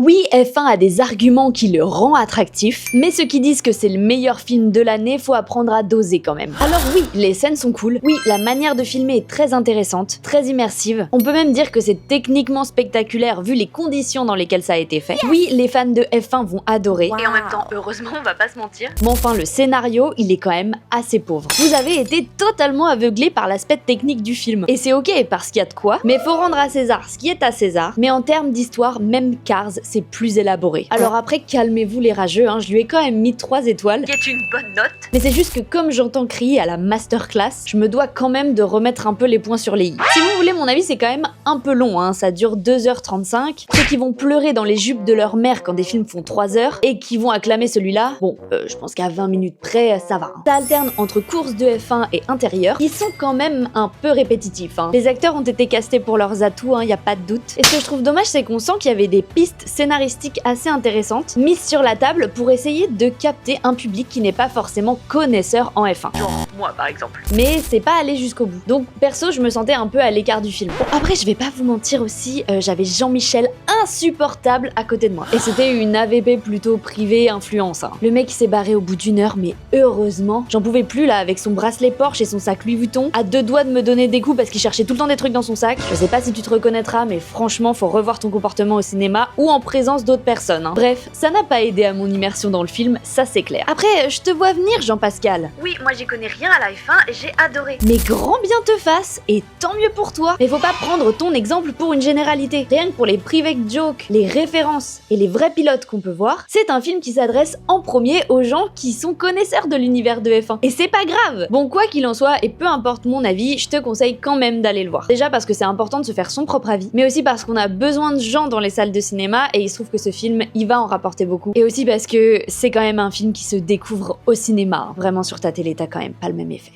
Oui, F1 a des arguments qui le rend attractif, mais ceux qui disent que c'est le meilleur film de l'année, faut apprendre à doser quand même. Alors oui, les scènes sont cool, oui, la manière de filmer est très intéressante, très immersive, on peut même dire que c'est techniquement spectaculaire vu les conditions dans lesquelles ça a été fait. Oui, les fans de F1 vont adorer, et en même temps, heureusement, on va pas se mentir. Mais enfin, le scénario, il est quand même assez pauvre. Vous avez été totalement aveuglé par l'aspect technique du film, et c'est ok parce qu'il y a de quoi, mais faut rendre à César ce qui est à César, mais en termes d'histoire, même Cars, c'est plus élaboré. Alors après, calmez-vous les rageux, je lui ai quand même mis 3 étoiles, qui est une bonne note. Mais c'est juste que comme j'entends crier à la masterclass, je me dois quand même de remettre un peu les points sur les i. Si vous voulez mon avis, c'est quand même un peu long, ça dure 2h35. Ceux qui vont pleurer dans les jupes de leur mère quand des films font 3 heures, et qui vont acclamer celui-là, bon, je pense qu'à 20 minutes près, ça va. Ça alterne entre courses de F1 et intérieur, qui sont quand même un peu répétitifs. Les acteurs ont été castés pour leurs atouts, y a pas de doute. Et ce que je trouve dommage, c'est qu'on sent qu'il y avait des pistes scénaristiques assez intéressantes mises sur la table pour essayer de capter un public qui n'est pas forcément connaisseur en F1. Genre moi par exemple. Mais c'est pas allé jusqu'au bout. Donc perso, je me sentais un peu à l'écart du film. Bon, après, je vais pas vous mentir aussi, j'avais Jean-Michel insupportable à côté de moi. Et c'était une AVP plutôt privée influence. Le mec s'est barré au bout d'une heure, mais heureusement, j'en pouvais plus là avec son bracelet Porsche et son sac Louis Vuitton, à 2 doigts de me donner des coups parce qu'il cherchait tout le temps des trucs dans son sac. Je sais pas si tu te reconnaîtras, mais franchement, faut revoir ton comportement au cinéma ou en présence d'autres personnes. Bref, ça n'a pas aidé à mon immersion dans le film, ça c'est clair. Après, je te vois venir, Jean-Pascal. Oui, moi j'y connais rien à la F1 et j'ai adoré. Mais grand bien te fasse, et tant mieux pour toi. Mais faut pas prendre ton exemple pour une généralité. Rien que pour les private jokes, les références et les vrais pilotes qu'on peut voir, c'est un film qui s'adresse en premier aux gens qui sont connaisseurs de l'univers de F1. Et c'est pas grave. Bon, quoi qu'il en soit, et peu importe mon avis, je te conseille quand même d'aller le voir. Déjà parce que c'est important de se faire son propre avis, mais aussi parce qu'on a besoin de gens dans les salles de cinéma, et il se trouve que ce film, il va en rapporter beaucoup. Et aussi parce que c'est quand même un film qui se découvre au cinéma. Vraiment, sur ta télé, t'as quand même pas le même effet.